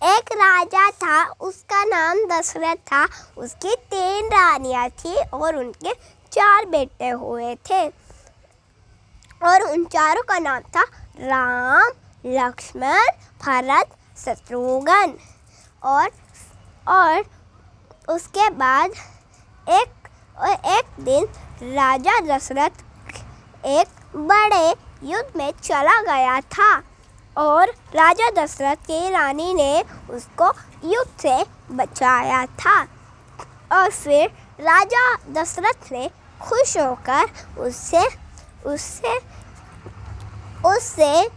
एक राजा था, उसका नाम दशरथ था। उसकी 3 रानियां थी और उनके 4 बेटे हुए थे और उन चारों का नाम था राम, लक्ष्मण, भरत, शत्रुघ्न। और उसके बाद एक दिन राजा दशरथ एक बड़े युद्ध में चला गया था और राजा दशरथ की रानी ने उसको युद्ध से बचाया था। और फिर राजा दशरथ ने खुश होकर उससे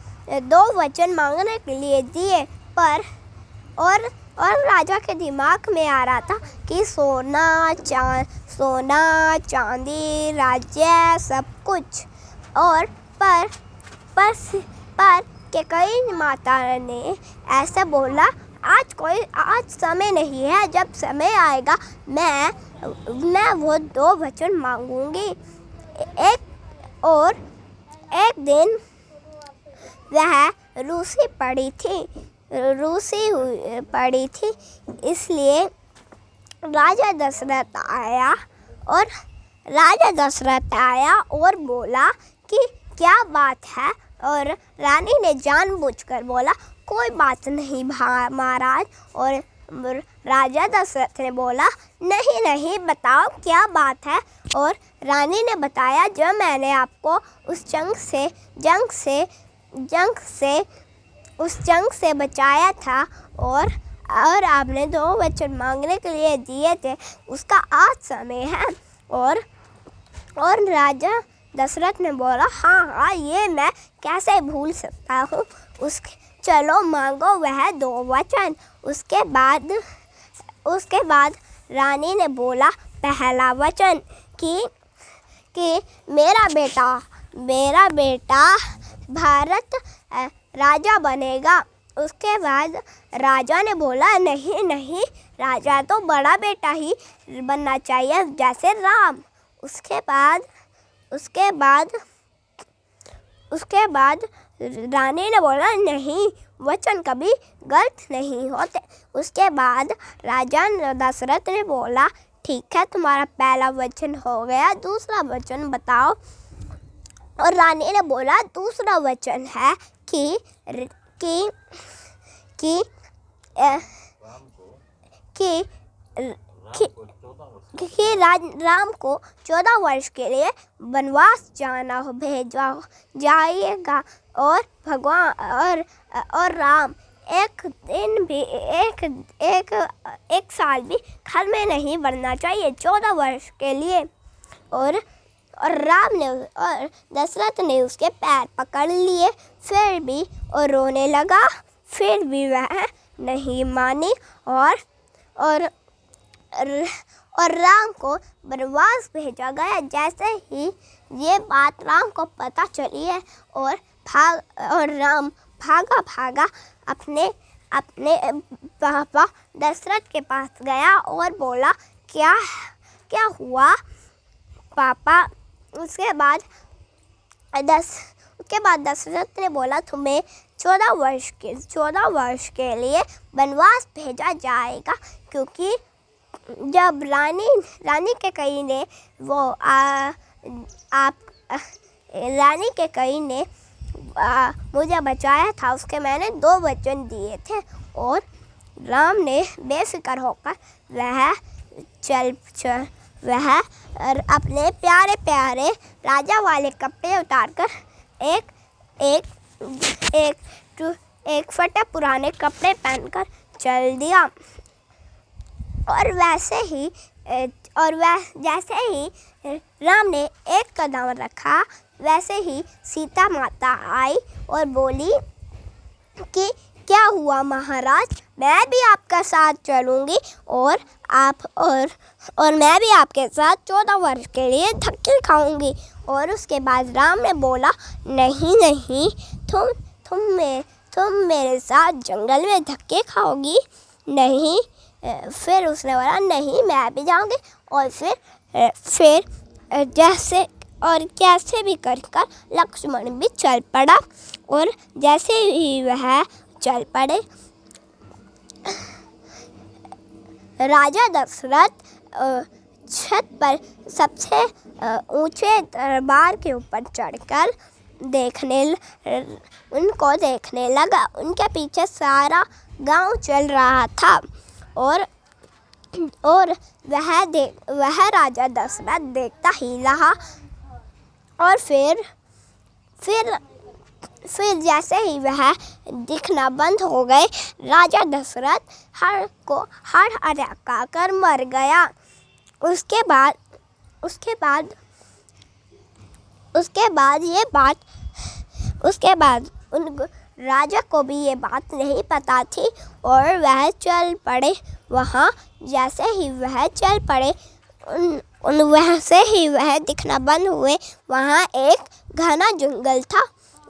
2 वचन मांगने के लिए दिए, पर और राजा के दिमाग में आ रहा था कि सोना चांदी राज्य सब कुछ। और पर कैकेयी माता ने ऐसे बोला, आज समय नहीं है, जब समय आएगा मैं वो 2 वचन मांगूंगी। एक दिन वह रूसी पड़ी थी, इसलिए राजा दशरथ आया और बोला कि क्या बात है। और रानी ने जानबूझकर बोला, कोई बात नहीं महाराज। और राजा दशरथ ने बोला, नहीं बताओ क्या बात है। और रानी ने बताया, जब मैंने आपको उस जंग से बचाया था और आपने 2 वचन मांगने के लिए दिए थे, उसका आज समय है। और राजा दशरथ ने बोला, हाँ ये मैं कैसे भूल सकता हूँ। चलो मांगो वह 2 वचन। उसके बाद रानी ने बोला पहला वचन कि मेरा बेटा भारत राजा बनेगा। उसके बाद राजा ने बोला, नहीं राजा तो बड़ा बेटा ही बनना चाहिए, जैसे राम। उसके बाद रानी ने बोला, नहीं, वचन कभी गलत नहीं होते। उसके बाद राजा दशरथ ने बोला, ठीक है, तुम्हारा पहला वचन हो गया, दूसरा वचन बताओ। और रानी ने बोला, दूसरा वचन है कि राम को 14 वर्ष के लिए वनवास भेजा जाएगा। और भगवान और राम एक साल भी घर में नहीं बढ़ना चाहिए 14 वर्ष के लिए। और दशरथ ने उसके पैर पकड़ लिए, फिर भी और रोने लगा, फिर भी वह नहीं मानी। और राम को वनवास भेजा गया। जैसे ही ये बात राम को पता चली है और राम भागा अपने पापा दशरथ के पास गया और बोला, क्या हुआ पापा। उसके बाद दशरथ ने बोला, तुम्हें 14 वर्ष के लिए वनवास भेजा जाएगा, क्योंकि जब रानी कैकेयी ने मुझे बचाया था, उसके मैंने 2 वचन दिए थे। और राम ने बेफिक्र होकर वह अपने प्यारे राजा वाले कपड़े उतारकर एक फटे पुराने कपड़े पहनकर चल दिया। और जैसे ही राम ने एक कदम रखा, वैसे ही सीता माता आई और बोली कि क्या हुआ महाराज, मैं भी आपका साथ चलूँगी और मैं भी आपके साथ 14 वर्ष के लिए धक्के खाऊंगी। और उसके बाद राम ने बोला, नहीं, तुम मेरे साथ जंगल में धक्के खाओगी नहीं। फिर उसने बोला, नहीं, मैं भी जाऊंगी। और फिर कैसे भी कर लक्ष्मण भी चल पड़ा। और जैसे ही वह चल पड़े, राजा दशरथ छत पर सबसे ऊंचे दरबार के ऊपर चढ़कर उनको देखने लगा। उनके पीछे सारा गांव चल रहा था और वह राजा दशरथ देखता ही रहा। और फिर जैसे ही वह दिखना बंद हो गए, राजा दशरथ हार्ट अटैक आकर मर गया। उसके बाद उन राजा को भी ये बात नहीं पता थी और वह चल पड़े वहाँ। जैसे ही वह चल पड़े वैसे ही वह दिखना बंद हुए। वहाँ एक घना जंगल था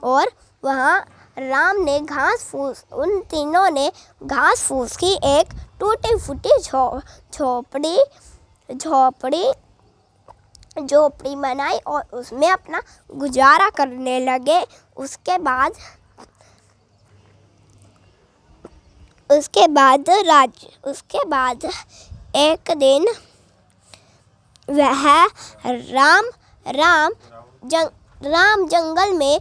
और वहाँ राम ने उन तीनों ने घास फूस की एक टूटी फूटी झोपड़ी बनाई और उसमें अपना गुजारा करने लगे। उसके बाद एक दिन वह राम जंगल में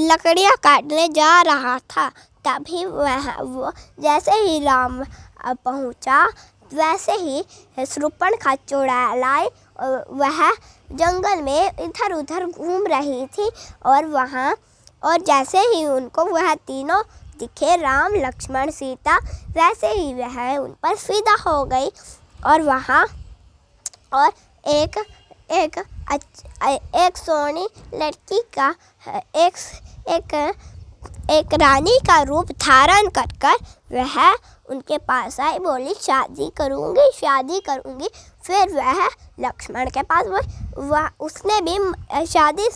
लकड़ियाँ काटने जा रहा था। तभी वो जैसे ही राम पहुँचा वैसे ही शूर्पणखा चुड़ैल आई। वह जंगल में इधर उधर घूम रही थी और जैसे ही उनको वह तीनों दिखे, राम लक्ष्मण सीता, वैसे ही वह उन पर फिदा हो गई। और एक सोनी लड़की का एक रानी का रूप धारण कर वह उनके पास आई। बोली शादी करूँगी। फिर वह लक्ष्मण के पास उसने भी शादी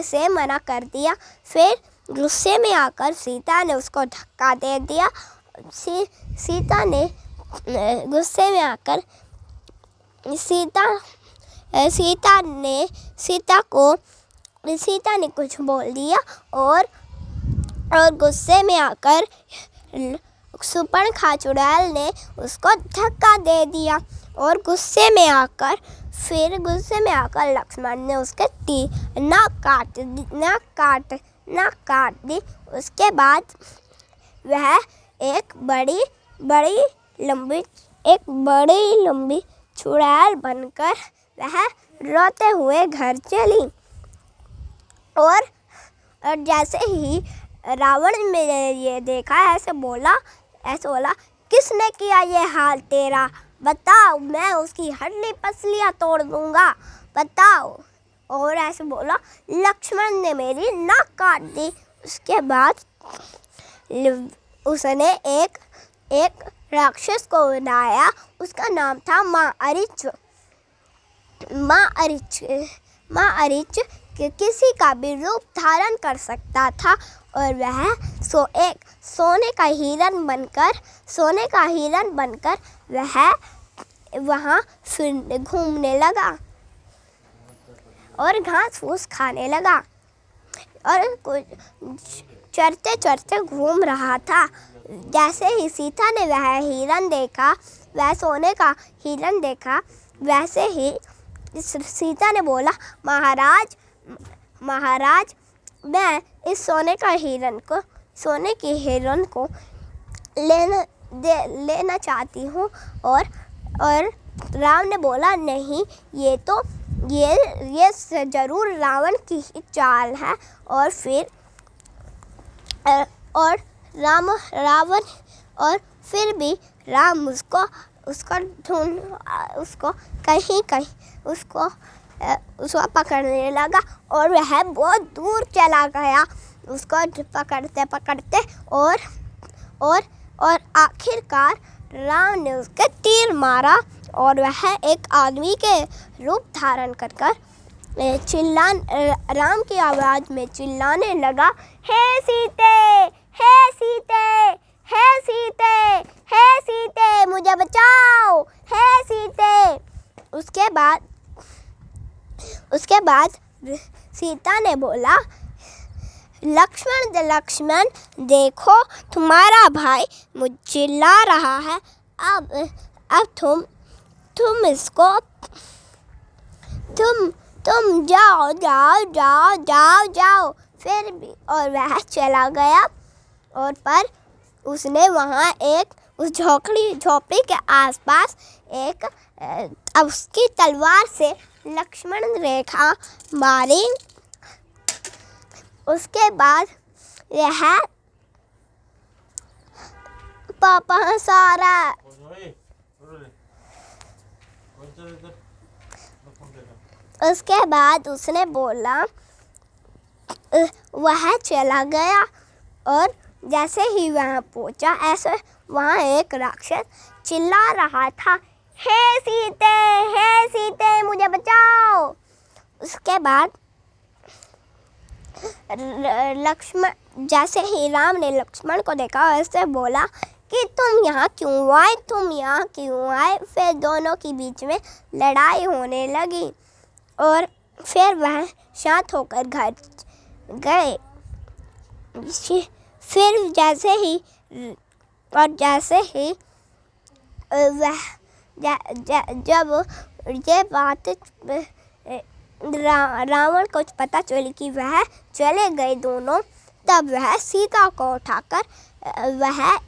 से मना कर दिया। फिर गुस्से में आकर सीता ने उसको धक्का दे दिया। सीता ने कुछ बोल दिया और गुस्से में आकर शूर्पणखा चुड़ैल ने उसको धक्का दे दिया। और गुस्से में आकर लक्ष्मण ने उसके नाक काट दी। उसके बाद वह एक बड़ी लंबी चुड़ैल बनकर वह रोते हुए घर चली। और जैसे ही रावण ने ये देखा, ऐसे बोला, किसने किया ये हाल तेरा? बताओ, मैं उसकी हड्डी पसलियाँ तोड़ दूंगा, बताओ। और ऐसे बोला, लक्ष्मण ने मेरी नाक काट दी। उसके बाद उसने एक राक्षस को बनाया। उसका नाम था माँ अरिच किसी का भी रूप धारण कर सकता था और वह एक सोने का हिरण बनकर वह वहाँ घूमने लगा और घास फूस खाने लगा और चरते घूम रहा था। जैसे ही सीता ने वह सोने का हिरण देखा, वैसे ही सीता ने बोला, महाराज, मैं इस सोने के हिरण को लेना चाहती हूँ। और राम ने बोला, नहीं, ये जरूर रावण की ही चाल है। और फिर भी राम उसको पकड़ने लगा और वह बहुत दूर चला गया उसको पकड़ते और आखिरकार राम ने उसके तीर मारा और वह एक आदमी के रूप धारण कर राम की आवाज़ में चिल्लाने लगा, हे सीते, हे सीते, हे सीते, हे सीते, मुझे बचाओ, हे सीते। उसके बाद सीता ने बोला, लक्ष्मण, देखो, तुम्हारा भाई मुझे चिल्ला रहा है, अब तुम इसको तुम जाओ जाओ जाओ जाओ जाओ। फिर भी और वह चला गया। और पर उसने वहाँ उस झोपड़ी के आसपास अब उसकी तलवार से लक्ष्मण रेखा मारी। उसके बाद यह पापा सारा उसके बाद उसने बोला वह चला गया। और जैसे ही वहाँ पहुँचा ऐसे वहाँ एक राक्षस चिल्ला रहा था, हे सीते मुझे बचाओ। उसके बाद लक्ष्मण जैसे ही राम ने लक्ष्मण को देखा वैसे बोला कि तुम यहाँ क्यों आए। फिर दोनों के बीच में लड़ाई होने लगी और फिर वह शांत होकर घर गए। फिर जैसे ही वह जब ये बात रावण को पता चली कि वह चले गए दोनों, तब वह सीता को उठाकर वह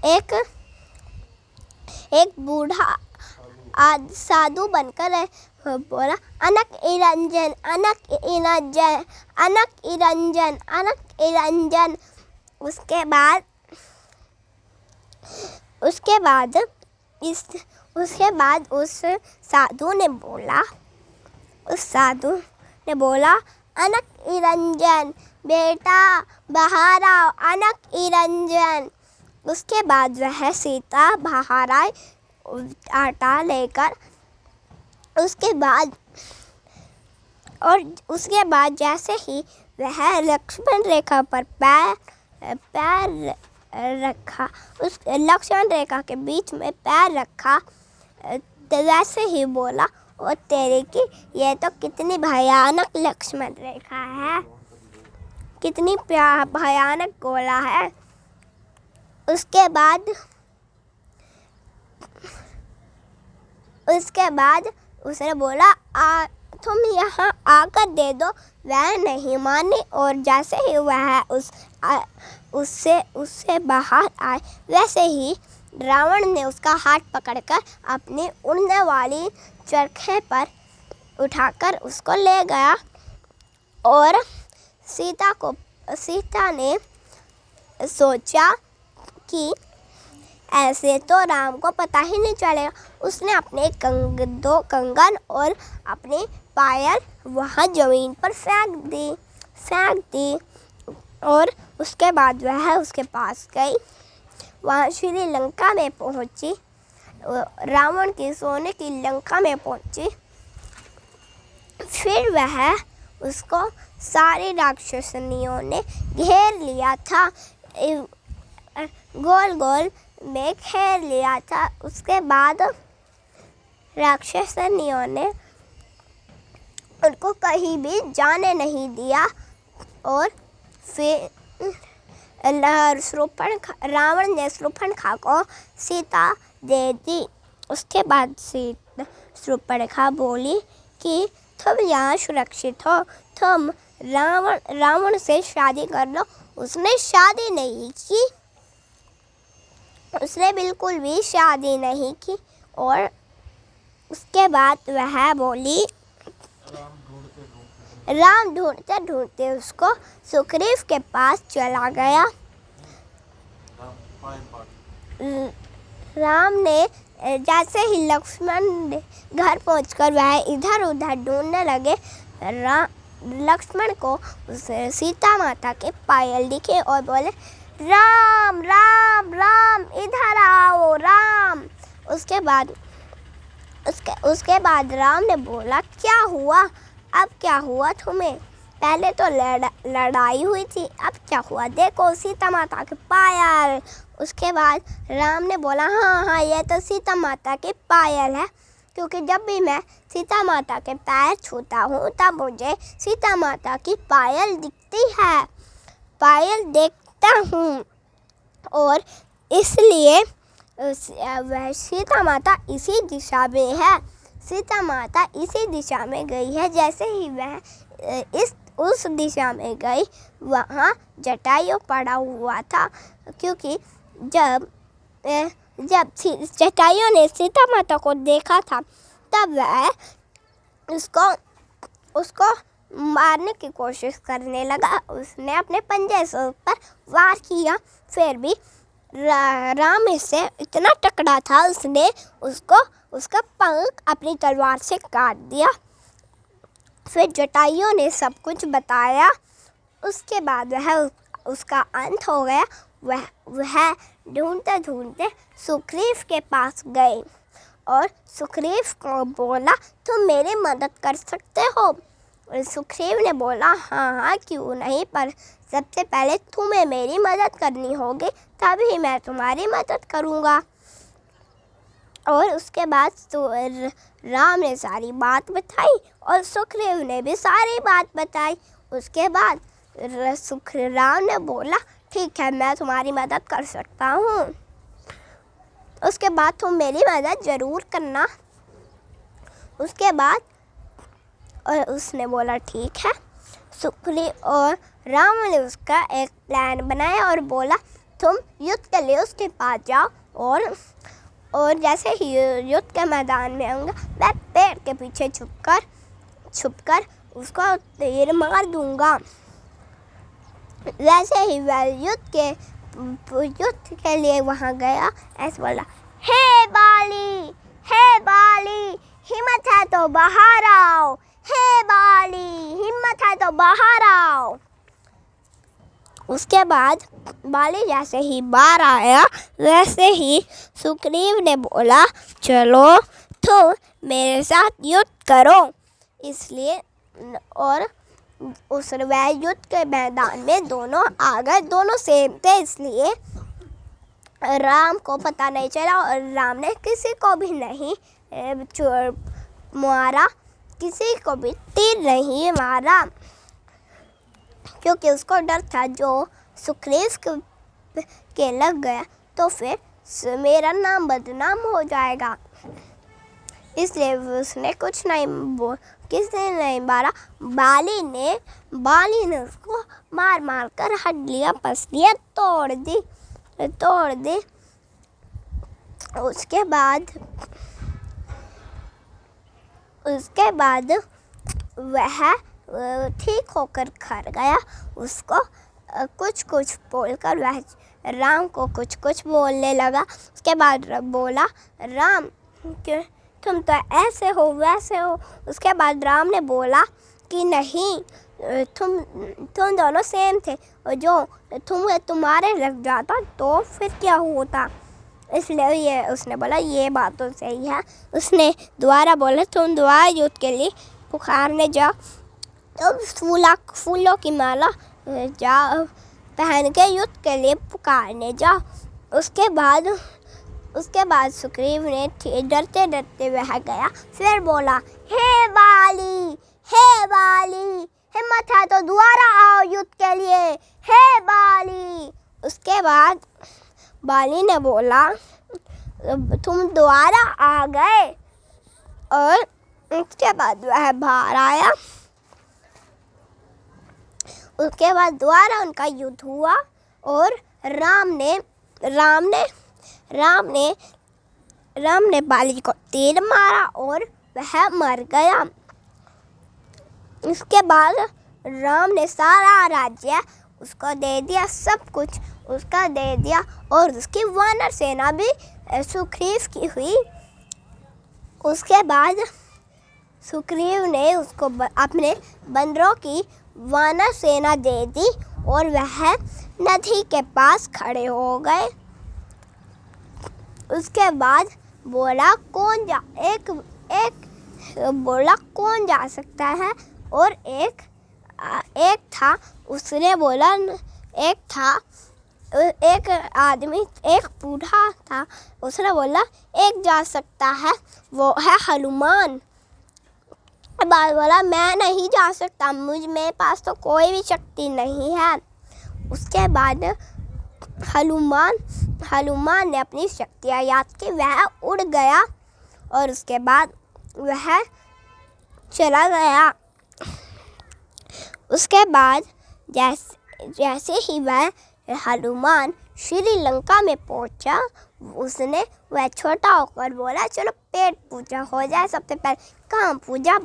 एक बूढ़ा साधु बनकर बोला, अनक निरंजन। उसके बाद उस साधु ने बोला अनक निरंजन बेटा बाहर आओ, अनक निरंजन। उसके बाद वह सीता बाहर आई आटा लेकर। उसके बाद जैसे ही वह लक्ष्मण रेखा पर पैर रखा, उस लक्ष्मण रेखा के बीच में पैर रखा, तो वैसे ही बोला, और तेरे की ये तो कितनी भयानक लक्ष्मण रेखा है, कितनी भयानक गोला है। उसके बाद उसने बोला तुम यहाँ आकर दे दो। वह नहीं मानी और जैसे ही वह उससे बाहर आए वैसे ही रावण ने उसका हाथ पकड़कर अपनी उड़ने वाली चरखे पर उठाकर उसको ले गया। और सीता ने सोचा कि ऐसे तो राम को पता ही नहीं चलेगा। उसने अपने दो कंगन और अपनी पायल वहाँ जमीन पर फेंक दी और उसके बाद वह उसके पास गई। वहाँ श्रीलंका में पहुँची, रावण की सोने की लंका में पहुँची। फिर वह उसको सारी राक्षसनियों ने घेर लिया था, गोल गोल में घेर लिया था। उसके बाद राक्षसनियों ने उनको कहीं भी जाने नहीं दिया और फिर रावण ने शूर्पणखा को सीता दे दी। उसके बाद शूर्पणखा बोली कि तुम यहाँ सुरक्षित हो, तुम रावण से शादी कर लो। उसने शादी नहीं की, उसने बिल्कुल भी शादी नहीं की। और उसके बाद वह बोली, राम ढूंढते ढूंढते उसको सुग्रीव के पास चला गया। राम ने जैसे ही लक्ष्मण घर पहुंचकर वह इधर उधर ढूंढने लगे, लक्ष्मण को सीता माता के पायल दिखे और बोले, राम राम राम इधर आओ राम। उसके बाद राम ने बोला, क्या हुआ, अब क्या हुआ तुम्हें? पहले तो लड़ाई हुई थी, अब क्या हुआ? देखो सीता माता के पायल। उसके बाद राम ने बोला, हाँ ये तो सीता माता की पायल है, क्योंकि जब भी मैं सीता माता के पैर छूता हूँ तब मुझे सीता माता की पायल दिखती है, पायल देखता हूँ। और इसलिए वह सीता माता इसी दिशा में है। सीता माता इसी दिशा में गई है। जैसे ही वह उस दिशा में गई, वहाँ जटायु पड़ा हुआ था, क्योंकि जब जटायु ने सीता माता को देखा था, तब वह उसको मारने की कोशिश करने लगा। उसने अपने पंजे से उस पर वार किया, फिर भी राम इससे इतना तकड़ा था, उसने उसका पंख अपनी तलवार से काट दिया। फिर जटायु ने सब कुछ बताया। उसके बाद उसका अंत हो गया। वह ढूंढते ढूंढते सुग्रीव के पास गए और सुग्रीव को बोला, तुम मेरी मदद कर सकते हो? सुग्रीव ने बोला, हाँ क्यों नहीं, पर सबसे पहले तुम्हें मेरी मदद करनी होगी, तभी मैं तुम्हारी मदद करूँगा। और उसके बाद तो राम ने सारी बात बताई और सुग्रीव ने भी सारी बात बताई। उसके बाद राम ने बोला, ठीक है, मैं तुम्हारी मदद कर सकता हूँ, उसके बाद तुम मेरी मदद ज़रूर करना। उसके बाद उसने बोला, ठीक है। सुग्रीव और राम ने उसका एक प्लान बनाया और बोला, तुम युद्ध के लिए उसके पास जाओ और जैसे ही युद्ध के मैदान में आऊँगा, मैं पेड़ के पीछे छुपकर उसको तीर मार दूँगा। वैसे ही वह युद्ध के लिए वहाँ गया। ऐसे बोला, हे बाली, हिम्मत है तो बाहर आओ, हे बाली, हिम्मत है तो बाहर आओ। उसके बाद बाली जैसे ही बाहर आया, वैसे ही सुग्रीव ने बोला, चलो तो मेरे साथ युद्ध करो। इसलिए और वह युद्ध के मैदान में दोनों आ गए। दोनों सेम थे, इसलिए राम को पता नहीं चला और राम ने किसी को भी नहीं मारा, किसी को भी तीर नहीं मारा, क्योंकि उसको डर था जो सुग्रीव के लग गया तो फिर मेरा नाम बदनाम हो जाएगा। इसलिए उसने किसी ने नहीं मारा। बाली ने उसको मार कर हड्डियाँ पसलियाँ तोड़ दी। उसके बाद वह ठीक होकर घर गया। उसको कुछ बोलकर वह राम को कुछ बोलने लगा। उसके बाद बोला, राम क्यों तुम तो ऐसे हो वैसे हो। उसके बाद राम ने बोला कि नहीं, तुम दोनों सेम थे, और जो तुम्हारे लग जाता तो फिर क्या होता। इसलिए उसने बोला, ये बात तो सही है। उसने दोबारा बोला, तुम दोबारा युद्ध के लिए पुकारने जाओ, तो फूलों की माला जाओ पहन के युद्ध के लिए पुकारने जाओ। उसके बाद सुग्रीव ने डरते वह गया। फिर बोला, हे बाली, हिम्मत है तो दोबारा आओ युद्ध के लिए, हे बाली। उसके बाद बाली ने बोला, तुम दोबारा आ गए। और उसके बाद वह बाहर आया। उसके बाद दोबारा उनका युद्ध हुआ और राम ने बाली को तीर मारा और वह मर गया। उसके बाद राम ने सारा राज्य उसको दे दिया, सब कुछ उसका दे दिया, और उसकी वानर सेना भी सुग्रीव की हुई। उसके बाद सुग्रीव ने उसको अपने बंदरों की वानर सेना दे दी और वह नदी के पास खड़े हो गए। उसके बाद बोला, कौन जा सकता है। और एक था, उसने बोला, एक आदमी, एक बूढ़ा था, उसने बोला, एक जा सकता है, वो है हनुमान। बाद बोला, मैं नहीं जा सकता, मेरे पास तो कोई भी शक्ति नहीं है। उसके बाद हनुमान ने अपनी शक्तियाँ याद की, वह उड़ गया और उसके बाद वह चला गया। उसके बाद जैसे ही वह हनुमान श्रीलंका में पहुंचा, उसने वह छोटा होकर बोला, चलो पेट पूजा हो जाए सबसे पहले, काम पूजा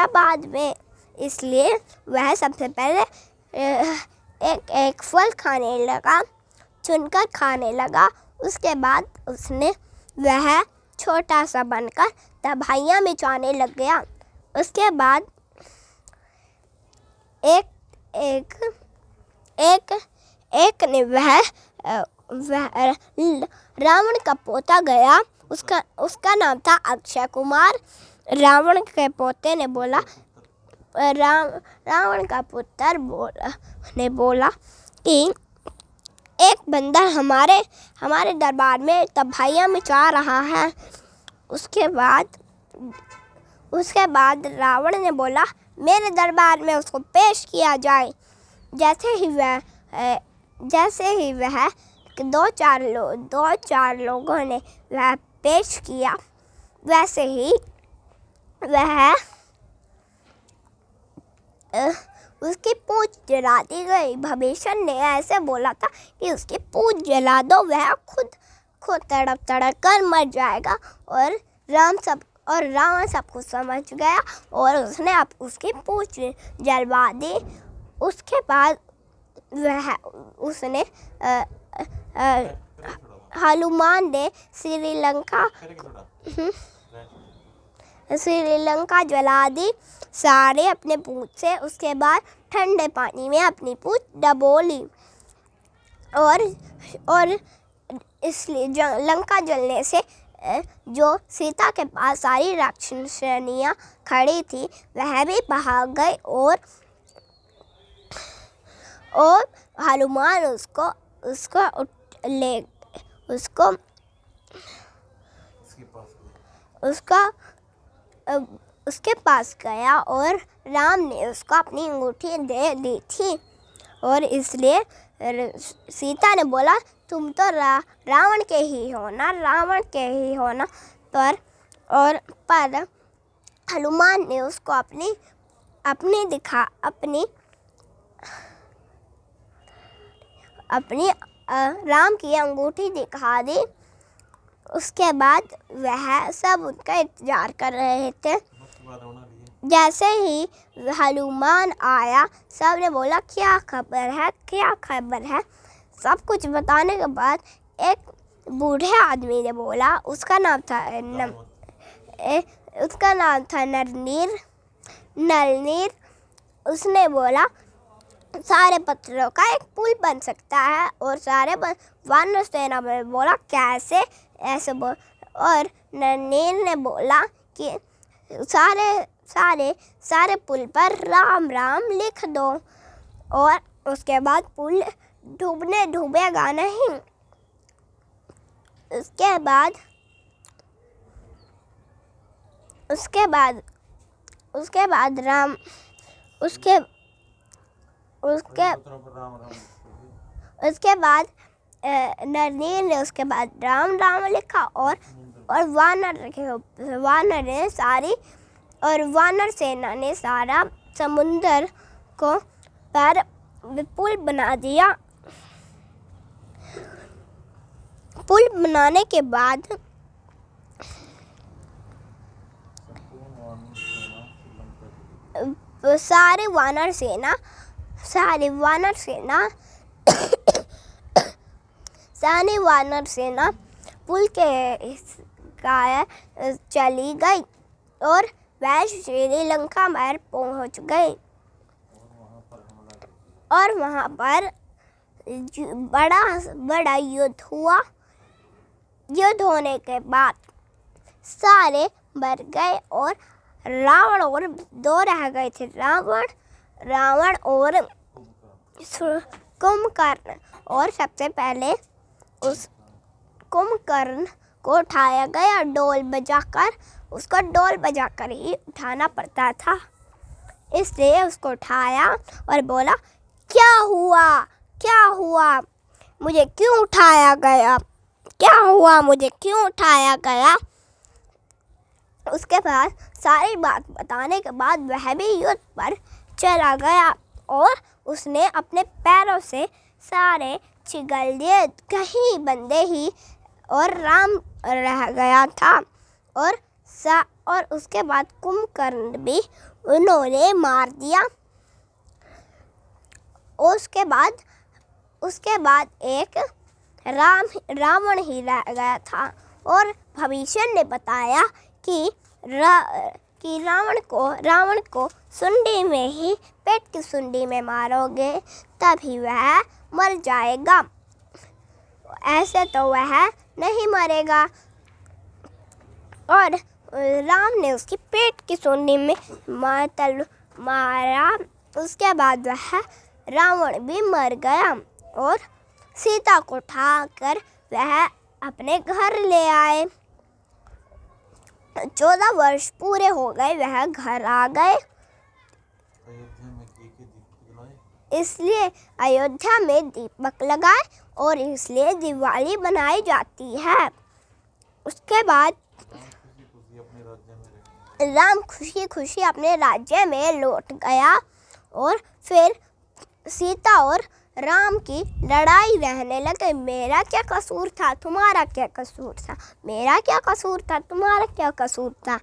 बाद में। इसलिए वह सबसे पहले एक फल खाने लगा, चुनकर खाने लगा। उसके बाद उसने वह छोटा सा बनकर दवाइयाँ मिचाने लग गया। उसके बाद एक ने वह रावण का पोता गया, उसका नाम था अक्षय कुमार। रावण के पोते ने बोला, रावण का पुत्र ने बोला कि एक बंदा हमारे दरबार में दवाइयाँ मिचा रहा है। उसके बाद रावण ने बोला, मेरे दरबार में उसको पेश किया जाए। जैसे ही वह दो चार लोगों ने वह पेश किया, वैसे ही वह उसकी पूंछ जला दी गई। भविष्य ने ऐसे बोला था कि उसकी पूंछ जला दो, वह खुद तड़प कर मर जाएगा। और रावण सब कुछ समझ गया और उसने अब उसकी पूंछ जलवा दी। उसके बाद हनुमान ने श्रीलंका जला दी सारे अपने पूंछ से। उसके बाद ठंडे पानी में अपनी पूंछ डबोली और इसलिए लंका जलने से जो सीता के पास सारी राक्षसनियाँ खड़ी थी, वह भी भाग गई और हनुमान उसके पास गया और राम ने उसको अपनी अंगूठी दे दी थी। और इसलिए सीता ने बोला, तुम तो रावण के ही होना। पर हनुमान ने उसको अपनी राम की अंगूठी दिखा दी। उसके बाद वह सब उनका इंतजार कर रहे थे। जैसे ही हनुमान आया, सब ने बोला, क्या खबर है। सब कुछ बताने के बाद एक बूढ़े आदमी ने बोला, उसका नाम था नलनीर। उसने बोला, सारे पत्थरों का एक पुल बन सकता है। और सारे वानर सेना में बोला, कैसे ऐसे बोल। और नलनीर ने बोला कि सारे पुल पर राम राम लिख दो। और उसके बाद पुल डूबेगा नहीं। उसके बाद नरनीर ने उसके बाद राम राम लिखा और वानर सेना ने सारा समुंदर को पर पुल बना दिया। पुल बनाने के बाद सारी वानर सेना पुल के चली गई और वह श्रीलंका में पहुंच गई। और वहां पर बड़ा युद्ध हुआ। युद्ध होने के बाद सारे मर गए और रावण और दो रह गए थे, रावण और कुंभकर्ण। और सबसे पहले उस कुंभकर्ण को उठाया गया डोल बजाकर ही उठाना पड़ता था। इसलिए उसको उठाया और बोला, क्या हुआ, क्या हुआ, मुझे क्यों उठाया गया, क्या हुआ, मुझे क्यों उठाया गया। उसके बाद सारी बात बताने के बाद वह भी युद्ध पर चला गया और उसने अपने पैरों से सारे छिगल दिए। कहीं बंदे ही और राम रह गया था और उसके बाद कुंभकर्ण भी उन्होंने मार दिया। उसके बाद एक रावण ही रह गया था और भविष्य ने बताया कि रावण को सुंडी में ही, पेट की सुंडी में मारोगे तभी वह मर जाएगा, ऐसे तो वह नहीं मरेगा। और राम ने उसकी पेट की सुंडी में मारा। उसके बाद वह रावण भी मर गया और सीता को उठाकर वह अपने घर ले आए। 14 वर्ष पूरे हो गए, वह घर आ गए। इसलिए अयोध्या में दीपक लगाए और इसलिए दिवाली बनाई जाती है। उसके बाद राम खुशी खुशी अपने राज्य में लौट गया और फिर सीता और राम की लड़ाई रहने लगे। मेरा क्या कसूर था, तुम्हारा क्या कसूर था, मेरा क्या कसूर था, तुम्हारा क्या कसूर था।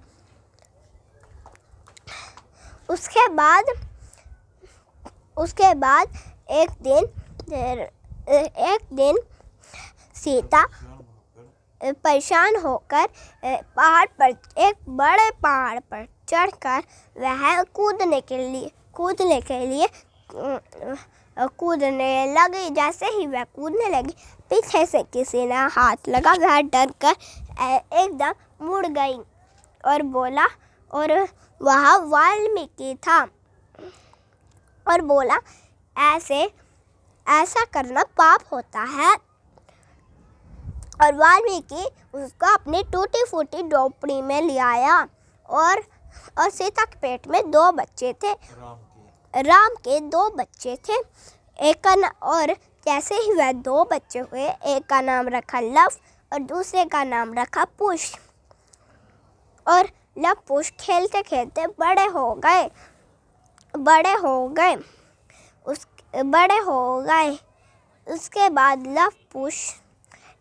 उसके बाद एक दिन सीता परेशान होकर एक बड़े पहाड़ पर चढ़कर वह कूदने लगी। जैसे ही वह कूदने लगी, पीछे से किसी ने हाथ लगा। वह डर कर एकदम मुड़ गई और बोला, और वह वाल्मीकि था और बोला, ऐसा करना पाप होता है। और वाल्मीकि उसको अपनी टूटी फूटी झोपड़ी में ले आया और सीता के पेट में 2 बच्चे थे, राम के 2 बच्चे थे। और जैसे ही वह 2 बच्चे हुए, एक का नाम रखा लव और दूसरे का नाम रखा कुश। और लव कुश खेलते खेलते बड़े हो गए। उसके बाद लव कुश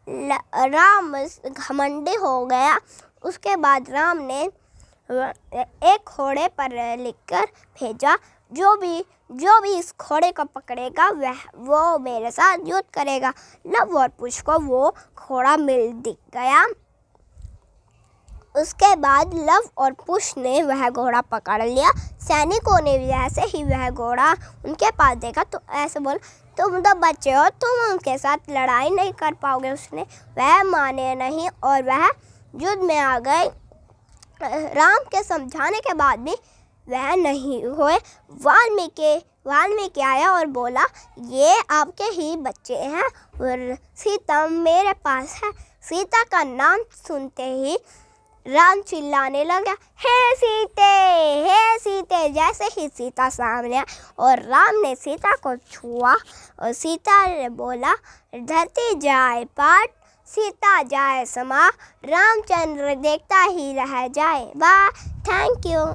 राम घमंडी हो गया। उसके बाद राम ने एक घोड़े पर लिखकर भेजा, जो भी इस घोड़े को पकड़ेगा वो मेरे साथ युद्ध करेगा। लव और कुश को वो घोड़ा दिख गया। उसके बाद लव और कुश ने वह घोड़ा पकड़ लिया। सैनिकों ने जैसे ही वह घोड़ा उनके पास देखा तो ऐसे बोला, तुम तो बच्चे हो, तुम उनके साथ लड़ाई नहीं कर पाओगे। वह माने नहीं और वह युद्ध में आ गए। राम के समझाने के बाद भी वह नहीं हुए। वाल्मीकि आया और बोला, ये आपके ही बच्चे हैं और सीता मेरे पास है। सीता का नाम सुनते ही राम चिल्लाने लगा, हे सीते, हे सीते। जैसे ही सीता सामने आई और राम ने सीता को छुआ और सीता ने बोला, धरती जाए पाट, सीता जाए समा, रामचंद्र देखता ही रह जाए। वाह, थैंक यू।